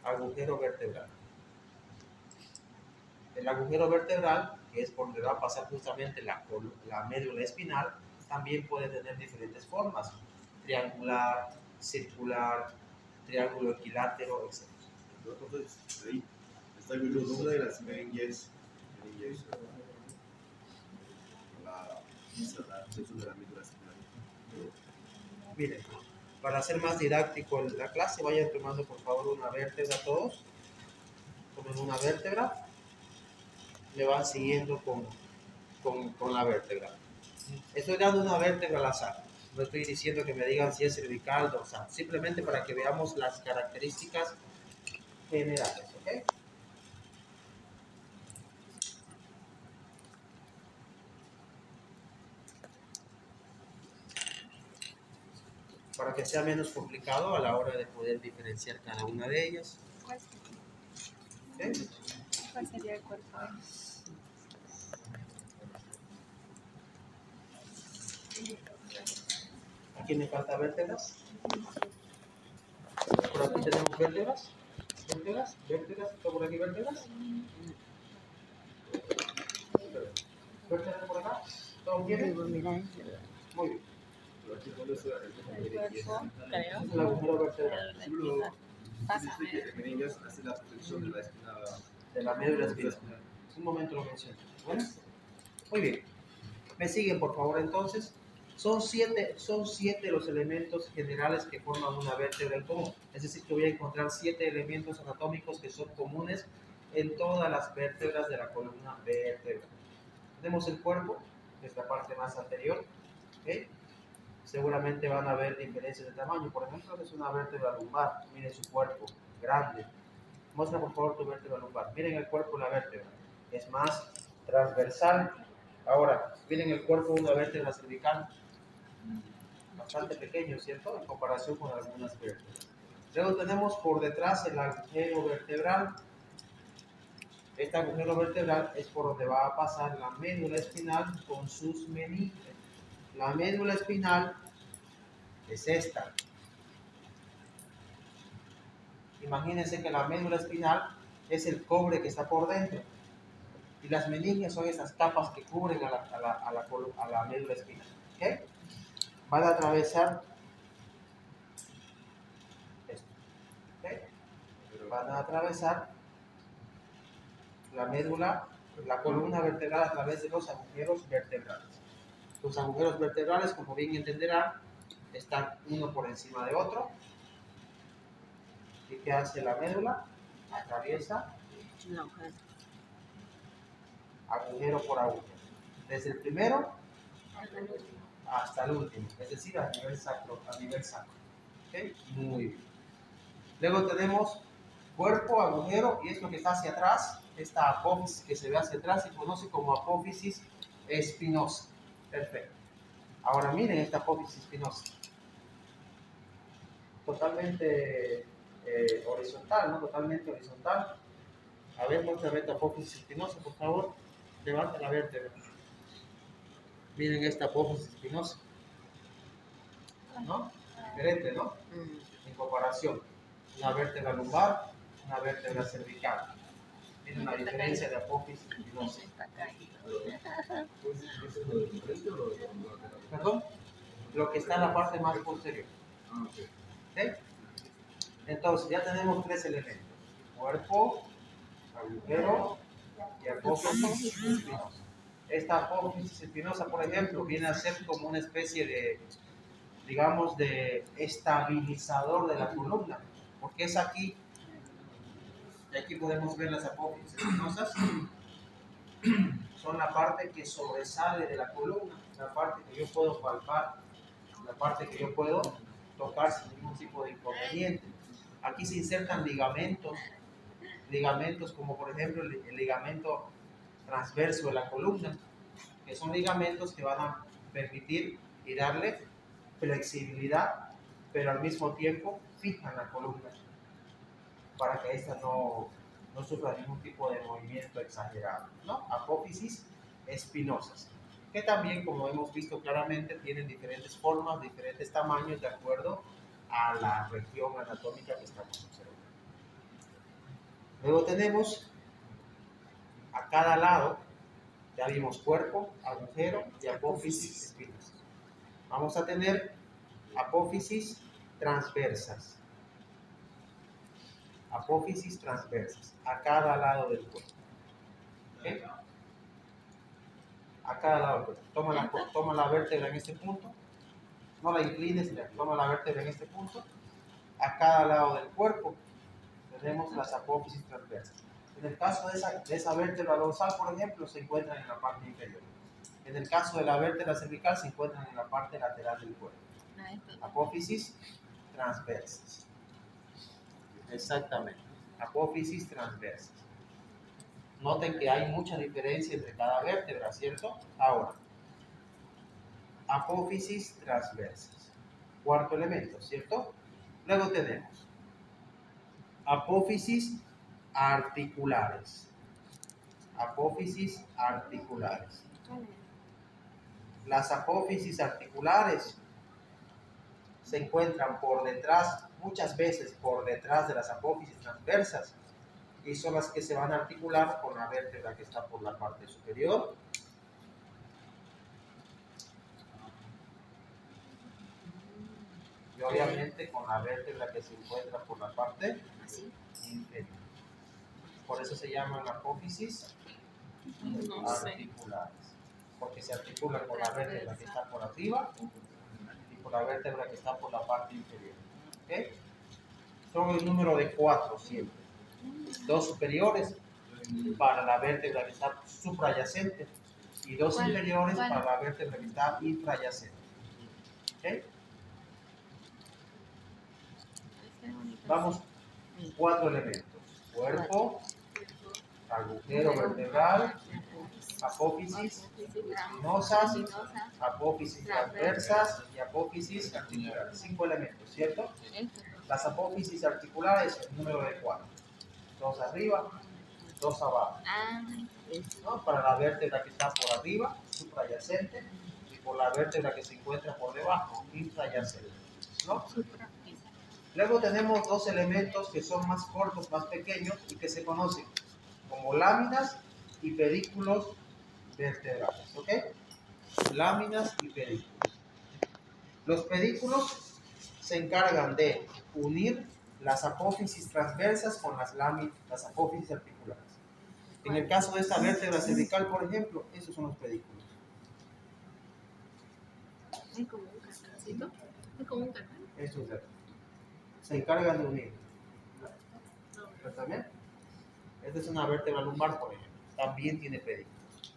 Speaker 1: Agujero vertebral. El agujero vertebral, que es por donde va a pasar justamente la médula espinal, también puede tener diferentes formas: triangular, circular, triángulo equilátero, etc.
Speaker 2: Entonces, ahí está el nombre de las meninges, la sección de la médula espinal.
Speaker 1: Miren, para hacer más didáctico la clase, vayan tomando por favor una vértebra todos. Tomen una vértebra, le van siguiendo con la vértebra. Estoy dando una vértebra al azar. No estoy diciendo que me digan si es cervical, dorsal. Simplemente para que veamos las características generales, ¿ok? Para que sea menos complicado a la hora de poder diferenciar cada una de ellas. ¿Ok?
Speaker 5: ¿Cuál sería el cuerpo?
Speaker 1: ¿A quién le falta vértebras? Por aquí tenemos vértebras. Vértebras, vértebras, por aquí vértebras. Vértebras por acá. ¿Todo bien? Muy bien.
Speaker 2: Pero aquí donde está el
Speaker 5: Cuerpo, creo.
Speaker 1: Es el agujero vertebral
Speaker 5: Pásame.
Speaker 2: meninges hace la protección de la espina.
Speaker 1: de la médula espinal. Un momento lo menciono. ¿Bueno? Muy bien. ¿Me siguen, por favor, entonces? Son siete los elementos generales que forman una vértebra en común. Es decir, que voy a encontrar 7 elementos anatómicos que son comunes en todas las vértebras de la columna vertebral. Tenemos el cuerpo, que es la parte más anterior. ¿Okay? Seguramente van a ver diferencias de tamaño. Por ejemplo, es una vértebra lumbar. Miren su cuerpo, grande. Muestra por favor tu vértebra lumbar. Miren el cuerpo de la vértebra. Es más transversal. Ahora, miren el cuerpo de una vértebra cervical. Bastante pequeño, ¿cierto? En comparación con algunas vértebras. Luego tenemos por detrás el agujero vertebral. Este agujero vertebral es por donde va a pasar la médula espinal con sus meninges. La médula espinal es esta. Imagínense que la médula espinal es el cobre que está por dentro. Y las meninges son esas capas que cubren a la médula espinal. ¿Okay? Van a atravesar esto. ¿Okay? Van a atravesar la médula, la columna vertebral a través de los agujeros vertebrales. Los agujeros vertebrales, como bien entenderán, están uno por encima de otro. ¿Y qué hace la médula? Atraviesa agujero por agujero. Desde el primero hasta el último, es decir, a nivel sacro. ¿Okay? Muy bien. Luego tenemos cuerpo, agujero, y esto que está hacia atrás, esta apófisis que se ve hacia atrás, se conoce como apófisis espinosa. Perfecto. Ahora miren esta apófisis espinosa. Totalmente horizontal, ¿no? Totalmente horizontal. A ver, muéstrame esta apófisis espinosa, por favor. Levanta la vértebra. Miren esta apófisis espinosa. ¿No? Diferente, ¿no? En comparación. Una vértebra lumbar, una vértebra cervical. Tiene una diferencia de apófisis espinosa. ¿Perdón? Lo que está en la parte más posterior. ¿Okay? Entonces, ya tenemos 3 elementos: cuerpo, agujero y apófisis espinosa. Esta apófisis espinosa, por ejemplo, viene a ser como una especie de, digamos, de estabilizador de la columna, porque es aquí Y aquí podemos ver las apófisis espinosas. Son la parte que sobresale de la columna, la parte que yo puedo palpar, la parte que yo puedo tocar sin ningún tipo de inconveniente. Aquí se insertan ligamentos como por ejemplo el ligamento transverso de la columna, que son ligamentos que van a permitir y darle flexibilidad, pero al mismo tiempo fijan la columna para que ésta no sufra ningún tipo de movimiento exagerado, ¿no? Apófisis espinosas, que también, como hemos visto claramente, tienen diferentes formas, diferentes tamaños de acuerdo a la región anatómica que estamos observando. Luego tenemos a cada lado, ya vimos cuerpo, agujero y apófisis espinosas. Vamos a tener apófisis transversas. Apófisis transversas a cada lado del cuerpo. ¿Okay? A cada lado del cuerpo. Toma la vértebra en este punto. No la inclines, toma la vértebra en este punto. A cada lado del cuerpo tenemos las apófisis transversas. En el caso de esa vértebra dorsal, por ejemplo, se encuentran en la parte inferior. En el caso de la vértebra cervical, se encuentran en la parte lateral del cuerpo. Apófisis transversas. Exactamente. Apófisis transversas. Noten que hay mucha diferencia entre cada vértebra, ¿cierto? Ahora, apófisis transversas. Cuarto elemento, ¿cierto? Luego tenemos apófisis articulares. Apófisis articulares. Las apófisis articulares se encuentran por detrás, muchas veces por detrás de las apófisis transversas, y son las que se van a articular con la vértebra que está por la parte superior. Y obviamente con la vértebra que se encuentra por la parte inferior. Por eso se llaman apófisis articulares, porque se articulan con la vértebra que está por arriba y con la vértebra que está por la parte inferior. ¿Okay? Son el número de 4 siempre. 2 superiores para la vértebra que está suprayacente y 2 inferiores para la vértebra que está infrayacente. ¿Okay? Vamos, 4 elementos: cuerpo, agujero vertebral, apófisis espinosas, apófisis transversas y apófisis articulares. 5 elementos, ¿cierto? Las apófisis articulares, el número de 4. 2 arriba, 2 abajo. ¿No? Para la vértebra que está por arriba, suprayacente, y por la vértebra que se encuentra por debajo, infrayacente. ¿No? Luego tenemos 2 elementos que son más cortos, más pequeños y que se conocen como láminas y pedículos vertebrales. ¿Ok? Láminas y pedículos. Los pedículos se encargan de unir las apófisis transversas con las apófisis articulares. En el caso de esta vértebra cervical, por ejemplo, esos son los pedículos.
Speaker 5: Es como un cascarcito. Es como un cascar.
Speaker 1: Eso es. Se encargan de unir. ¿También? Esta es una vértebra lumbar, por ejemplo. También tiene pedículos.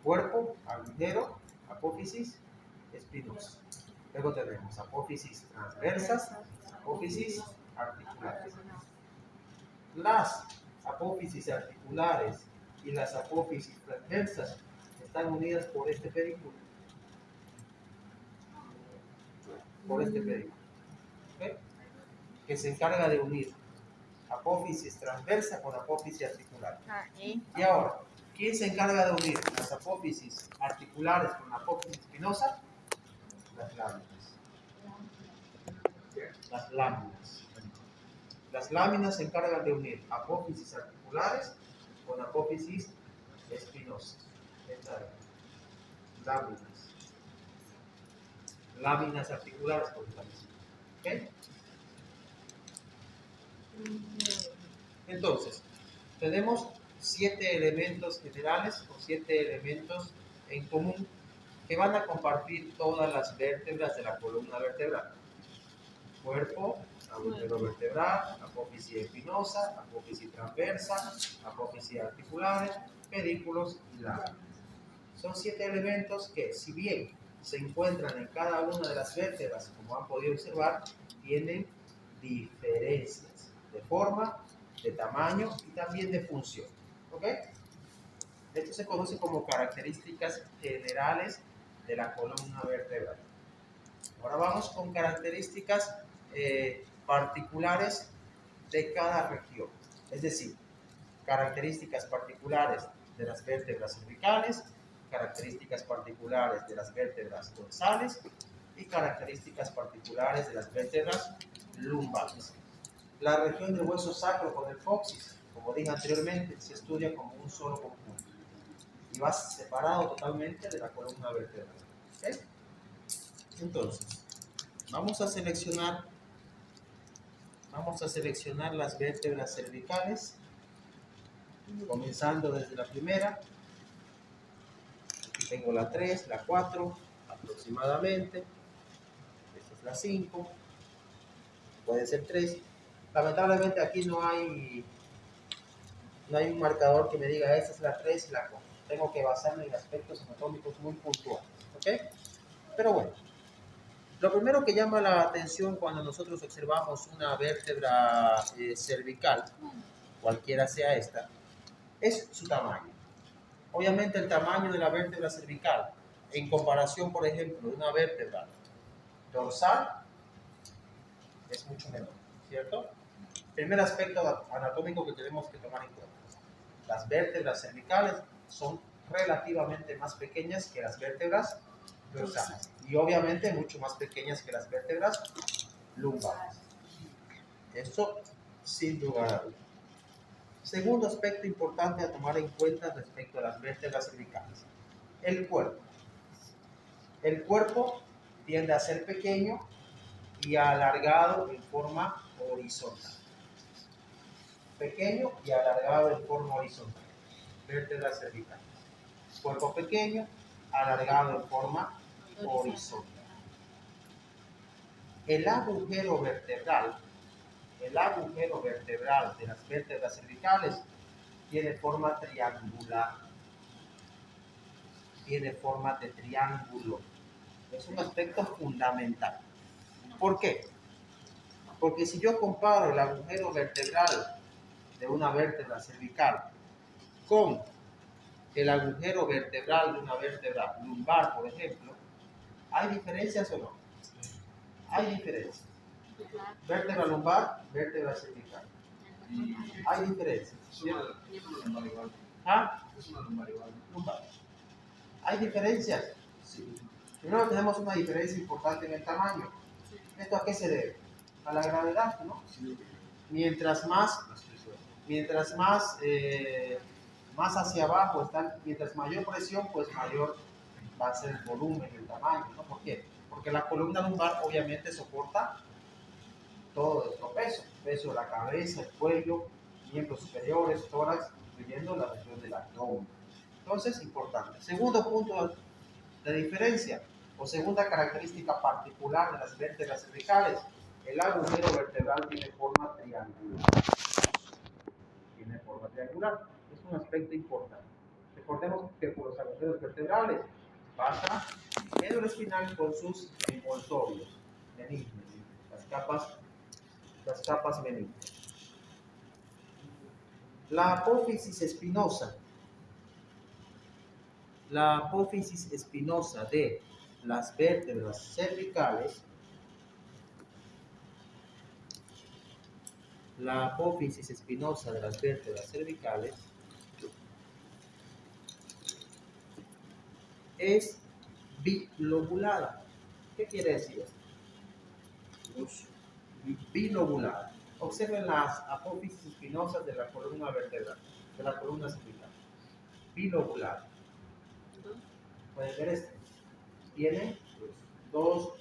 Speaker 1: Cuerpo, agujero, apófisis espinosa. Luego tenemos apófisis transversas, apófisis articulares. Las apófisis articulares y las apófisis transversas están unidas por este pedículo. Por este pedículo. ¿Okay? Que se encarga de unir apófisis transversa con apófisis articular. Y ahora, ¿quién se encarga de unir las apófisis articulares con la apófisis espinosa? Las láminas. Las láminas. Las láminas se encargan de unir apófisis articulares con apófisis espinosas. Láminas. Láminas articulares con láminas. ¿Okay? Entonces, tenemos 7 elementos generales o 7 elementos en común que van a compartir todas las vértebras de la columna vertebral. Cuerpo, agujero vertebral, apófisis espinosa, apófisis transversa, apófisis articulares, pedículos y láminas. Son 7 elementos que, si bien se encuentran en cada una de las vértebras, como han podido observar, tienen diferencias de forma, de tamaño y también de función. ¿Ok? Esto se conoce como características generales de la columna vertebral. Ahora vamos con características particulares de cada región. Es decir, características particulares de las vértebras cervicales, características particulares de las vértebras dorsales y características particulares de las vértebras lumbares. La región del hueso sacro con el coxis, como dije anteriormente, se estudia como un solo conjunto y va separado totalmente de la columna vertebral. ¿Okay? Entonces, vamos a seleccionar las vértebras cervicales, comenzando desde la primera. Aquí tengo la 3, la 4 aproximadamente. Esta es la 5. Puede ser 3. Lamentablemente aquí no hay un marcador que me diga esta es la 3 y la 4. Tengo que basarme en aspectos anatómicos muy puntuales. ¿Ok? Pero bueno, lo primero que llama la atención cuando nosotros observamos una vértebra cervical, cualquiera sea esta, es su tamaño. Obviamente el tamaño de la vértebra cervical en comparación, por ejemplo, de una vértebra dorsal es mucho menor, ¿cierto? Primer aspecto anatómico que tenemos que tomar en cuenta. Las vértebras cervicales son relativamente más pequeñas que las vértebras dorsales y obviamente mucho más pequeñas que las vértebras lumbares. Esto sin lugar a dudas. Segundo aspecto importante a tomar en cuenta respecto a las vértebras cervicales. El cuerpo. El cuerpo tiende a ser pequeño y alargado en forma horizontal. Pequeño y alargado en forma horizontal. Vértebras cervicales. Cuerpo pequeño, alargado en forma horizontal. El agujero vertebral de las vértebras cervicales tiene forma triangular. Tiene forma de triángulo. Es un aspecto fundamental. ¿Por qué? Porque si yo comparo el agujero vertebral de una vértebra cervical con el agujero vertebral de una vértebra lumbar, por ejemplo, ¿hay diferencias o no? Hay diferencias. Vértebra lumbar, vértebra cervical. Hay diferencias. ¿Ah?
Speaker 4: Es una lumbar igual.
Speaker 1: Lumbar. ¿Hay diferencias?
Speaker 4: Sí.
Speaker 1: Primero tenemos una diferencia importante en el tamaño. ¿Esto a qué se debe? A la gravedad, ¿no? Mientras más hacia abajo están, mientras mayor presión, pues mayor va a ser el volumen, el tamaño, ¿no? ¿Por qué? Porque la columna lumbar obviamente soporta todo nuestro peso, peso de la cabeza, el cuello, miembros superiores, tórax, incluyendo la región del abdomen. Entonces, importante. Segundo punto de diferencia, o segunda característica particular de las vértebras cervicales, el agujero vertebral tiene forma triangular. Tiene forma triangular. Es un aspecto importante. Recordemos que por los agujeros vertebrales pasa médula espinal con sus envoltorios, meninges, las capas meninges. La apófisis espinosa de las vértebras cervicales, es bilobulada. ¿Qué quiere decir esto? Bilobulada. Observen las apófisis espinosas de la columna vertebral, de la columna cervical. Bilobulada. Pueden ver este. Tiene dos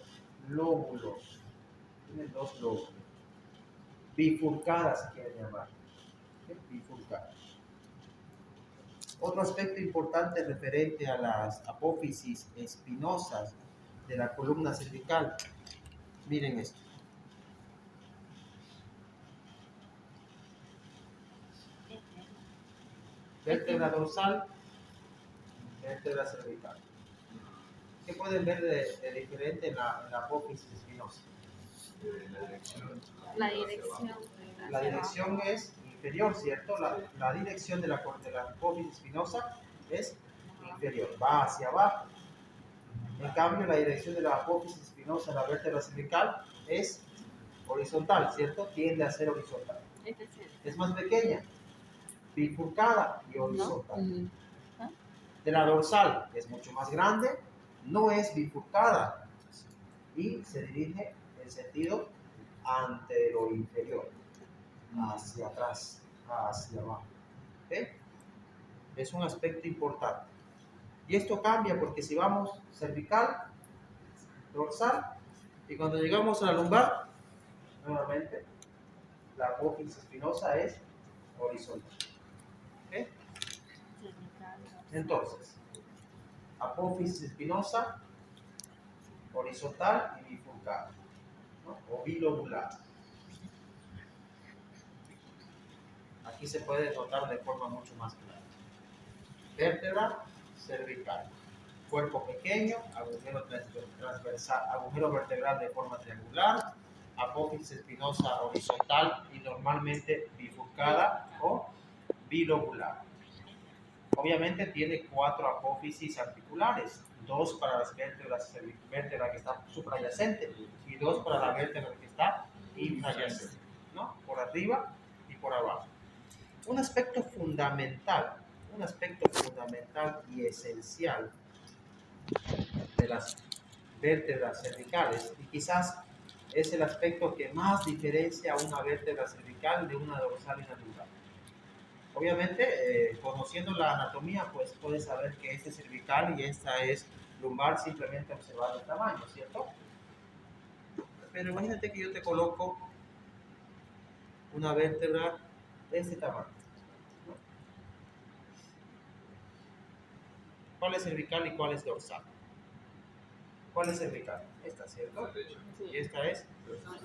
Speaker 1: lóbulos. Bifurcadas, se quiere llamar. Bifurcadas. Otro aspecto importante referente a las apófisis espinosas de la columna cervical. Miren esto. vértebra dorsal, vértebra cervical. ¿Qué pueden ver de diferente en la apófisis espinosa?
Speaker 5: La dirección.
Speaker 1: La dirección es inferior, ¿cierto? La dirección de la apófisis espinosa es inferior, va hacia abajo. En cambio, la dirección de la apófisis espinosa, la vértebra cervical, es horizontal, ¿cierto? Tiende a ser horizontal. Es más pequeña, bifurcada y horizontal. De la dorsal es mucho más grande, no es bifurcada y se dirige en sentido antero-inferior, hacia atrás, hacia abajo. ¿Ok? Es un aspecto importante. Y esto cambia porque si vamos cervical, dorsal, y cuando llegamos a la lumbar, nuevamente, la apófisis espinosa es horizontal. ¿Ok? Entonces, apófisis espinosa, horizontal y bifurcada, ¿no? O bilobular. Aquí se puede notar de forma mucho más clara. Vértebra cervical, cuerpo pequeño, agujero transversal, agujero vertebral de forma triangular, apófisis espinosa horizontal y normalmente bifurcada o bilobular. Obviamente tiene 4 apófisis articulares, 2 para las vértebra que está suprayacente y 2 para la vértebra que está infrayacente, ¿no? Por arriba y por abajo. Un aspecto fundamental y esencial de las vértebras cervicales, y quizás es el aspecto que más diferencia a una vértebra cervical de una dorsal y una lumbar. Obviamente, conociendo la anatomía, pues puedes saber que este es cervical y esta es lumbar, simplemente observar el tamaño, ¿cierto? Pero imagínate que yo te coloco una vértebra de este tamaño, ¿no? ¿Cuál es cervical y cuál es dorsal? ¿Cuál es cervical? Esta, ¿cierto? Y esta es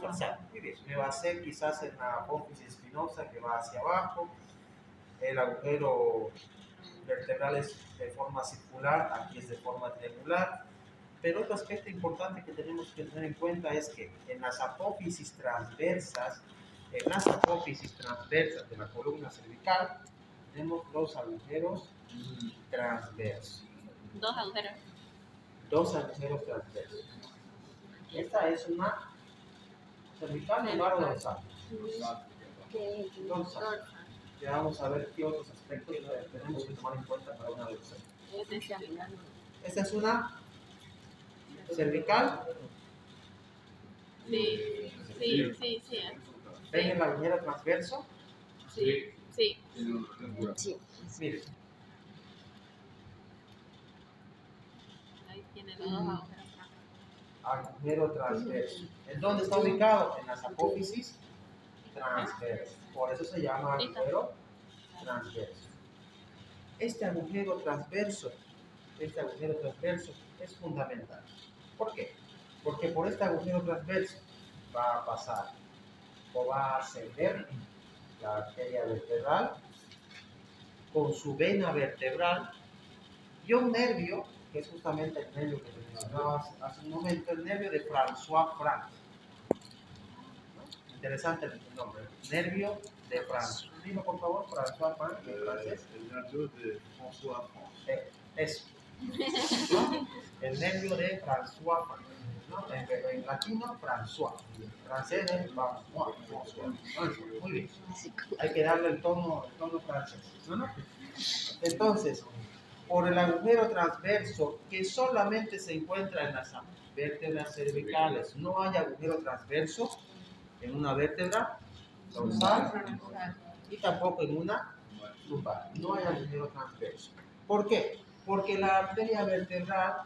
Speaker 1: dorsal. Muy bien. Me basé quizás en la apófisis espinosa que va hacia abajo. El agujero vertebral es de forma circular, aquí es de forma triangular. Pero otro aspecto importante que tenemos que tener en cuenta es que en las apófisis transversas de la columna cervical, tenemos 2 agujeros transversos.
Speaker 5: 2 agujeros.
Speaker 1: 2 agujeros transversos. Esta es una cervical, lumbar o dorsal. Dorsal. Ya vamos a ver qué otros aspectos tenemos que tomar en cuenta para una dorsal. Esta es una cervical.
Speaker 5: Sí.
Speaker 1: ¿Ven el agujero transverso?
Speaker 5: Sí.
Speaker 1: Miren,
Speaker 5: Ahí tiene los 2 agujeros.
Speaker 1: agujero transverso. ¿En dónde está ubicado? En las apófisis transversas. Por eso se llama agujero transverso. Este agujero transverso es fundamental. ¿Por qué? Porque por este agujero transverso va a pasar o va a ascender la arteria vertebral con su vena vertebral y un nervio, que es justamente el nervio que te mencionaba hace un momento, el nervio de François Frank. ¿No? Interesante el nombre, nervio de Frank. Dime por favor, François Frank, en francés.
Speaker 2: El nervio de François France.
Speaker 1: Eso. ¿No? El nervio de François Frank. ¿No? En latino, François. En francés es François. Muy bien. Hay que darle el tono francés. ¿No? Entonces, por el agujero transverso que solamente se encuentra en las vértebras cervicales, no hay agujero transverso en una vértebra dorsal y tampoco en una lumbar. No hay agujero transverso. ¿Por qué? Porque la arteria vertebral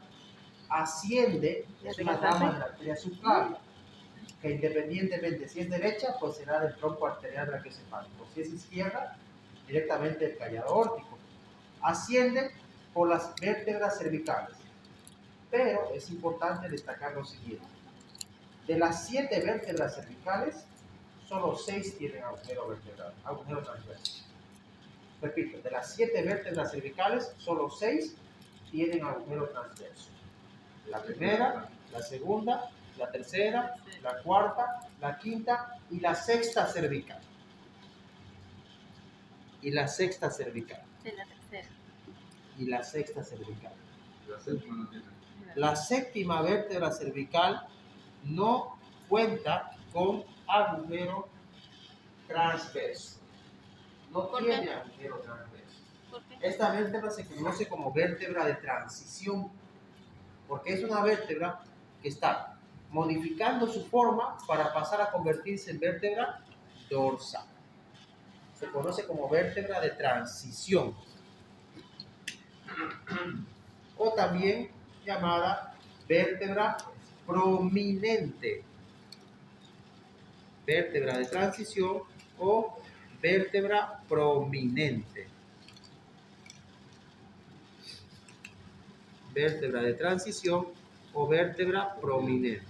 Speaker 1: asciende, es una rama de la arteria subclavia, que independientemente si es derecha, pues será del tronco arterial brachiocefálico. Si es izquierda, directamente del callado aórtico. Asciende por las vértebras cervicales. Pero es importante destacar lo siguiente. De las 7 vértebras cervicales, solo 6 tienen agujero vertebral, agujero transverso. repito, de las 7 vértebras cervicales, solo 6 tienen agujero transverso. La primera, la segunda, la tercera, la cuarta, la quinta y la sexta cervical. Y la sexta cervical.
Speaker 5: De la tercera.
Speaker 1: Y la sexta cervical.
Speaker 4: La séptima no tiene.
Speaker 1: La séptima vértebra cervical no cuenta con agujero transverso. No
Speaker 5: ¿Por
Speaker 1: tiene
Speaker 5: qué?
Speaker 1: agujero transverso.
Speaker 5: ¿Por qué?
Speaker 1: Esta vértebra se conoce como vértebra de transición, porque es una vértebra que está modificando su forma para pasar a convertirse en vértebra dorsal. Se conoce como vértebra de transición, o también llamada vértebra prominente. Vértebra de transición o vértebra prominente. Vértebra de transición o vértebra prominente.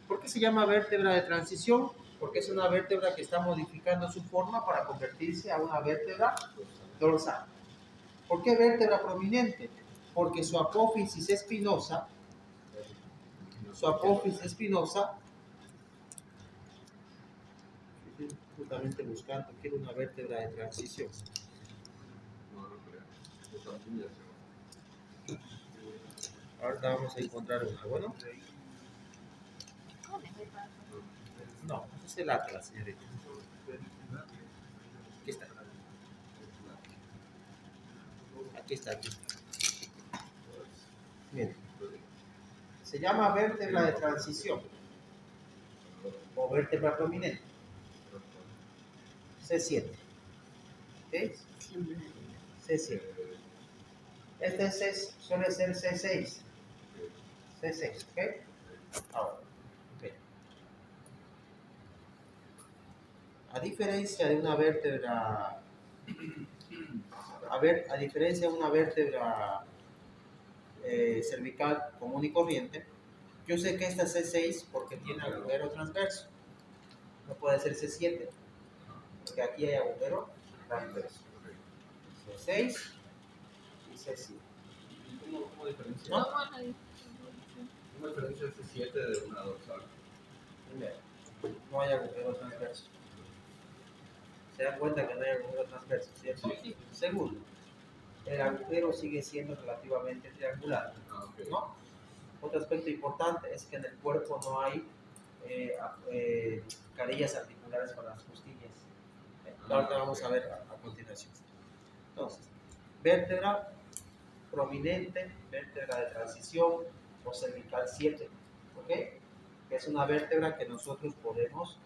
Speaker 1: ¿Por qué se llama vértebra de transición? Porque es una vértebra que está modificando su forma para convertirse a una vértebra dorsal. ¿Por qué vértebra prominente? Porque su apófisis espinosa, justamente buscando, quiero una vértebra de transición.
Speaker 4: No, no creo. Está muy hacia abajo.
Speaker 1: Ahorita vamos a encontrar una, ¿bueno?
Speaker 5: ¿Cómo es el paso?
Speaker 1: No, ese es el atlas, señorita. Aquí está. Aquí está, aquí está. Miren. Se llama vértebra de transición o vértebra prominente. C7. ¿Ok? C7. Este suele ser C6. C6, ¿ok? Ahora, ok. A diferencia de una vértebra, a diferencia de una vértebra cervical común y corriente, yo sé que esta es C6 porque tiene agujero transverso. No puede ser C7, porque aquí hay agujero transverso. C6 y C7.
Speaker 4: ¿Cómo diferencia?
Speaker 1: ¿No?
Speaker 5: ¿Cómo es la
Speaker 4: ¿Cómo diferencia este 7 de una dorsal?
Speaker 1: Primero, no hay agujero transverso. Se dan cuenta que no hay agujero transverso, ¿cierto?
Speaker 5: Sí.
Speaker 1: Segundo, el agujero sigue siendo relativamente triangular,
Speaker 4: Ah, ok.
Speaker 1: ¿no? Otro aspecto importante es que en el cuerpo no hay carillas articulares para las costillas. Ahorita vamos a ver a continuación. Entonces, vértebra prominente, vértebra de transición o cervical 7, ¿ok? Que es una vértebra que nosotros podemos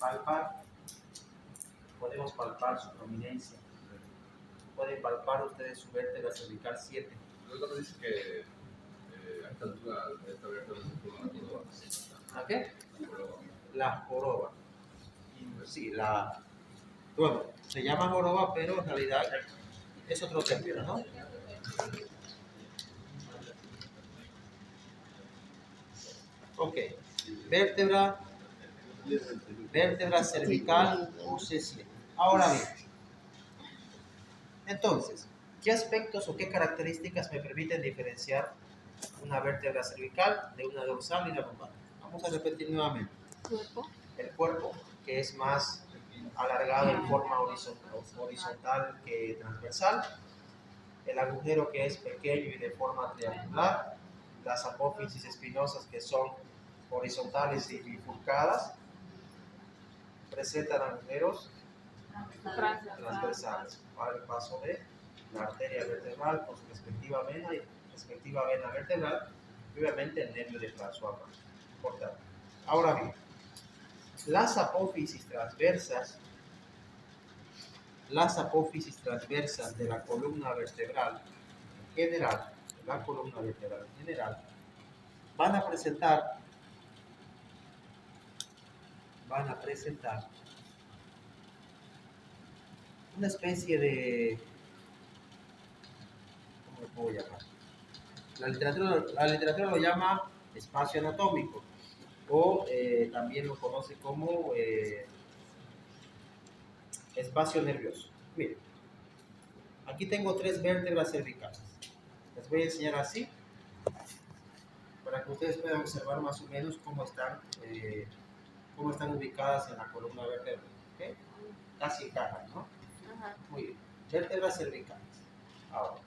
Speaker 1: palpar su prominencia. Pueden palpar ustedes su vértebra cervical 7.
Speaker 4: Luego nos dice que a esta altura de esta vértebra se forma la joroba.
Speaker 1: ¿A qué?
Speaker 4: La joroba.
Speaker 1: La joroba. Sí, bueno, se llama joroba, pero en realidad es otro término, ¿no? Ok, vértebra cervical UC7. Ahora bien, entonces, ¿qué aspectos o qué características me permiten diferenciar una vértebra cervical de una dorsal y una lumbar? Vamos a repetir nuevamente.
Speaker 5: cuerpo?
Speaker 1: El cuerpo, que es más alargado en forma horizontal que transversal, el agujero, que es pequeño y de forma triangular, las apófisis espinosas, que son horizontales y bifurcadas, presentan agujeros transversales para el paso de la arteria vertebral con su respectiva vena vertebral y obviamente el nervio de François. Importante. Ahora bien, las apófisis transversas de la columna vertebral en general, van a presentar una especie de, ¿cómo lo puedo llamar? La literatura lo llama espacio anatómico, o también lo conoce como espacio nervioso. Miren, Aquí tengo 3 vértebras cervicales. Les voy a enseñar así, para que ustedes puedan observar más o menos cómo están ubicadas en la columna vertebral. ¿Okay? Casi encajan, ¿no?
Speaker 5: Ajá.
Speaker 1: Muy bien. Vértebras cervicales. Ahora,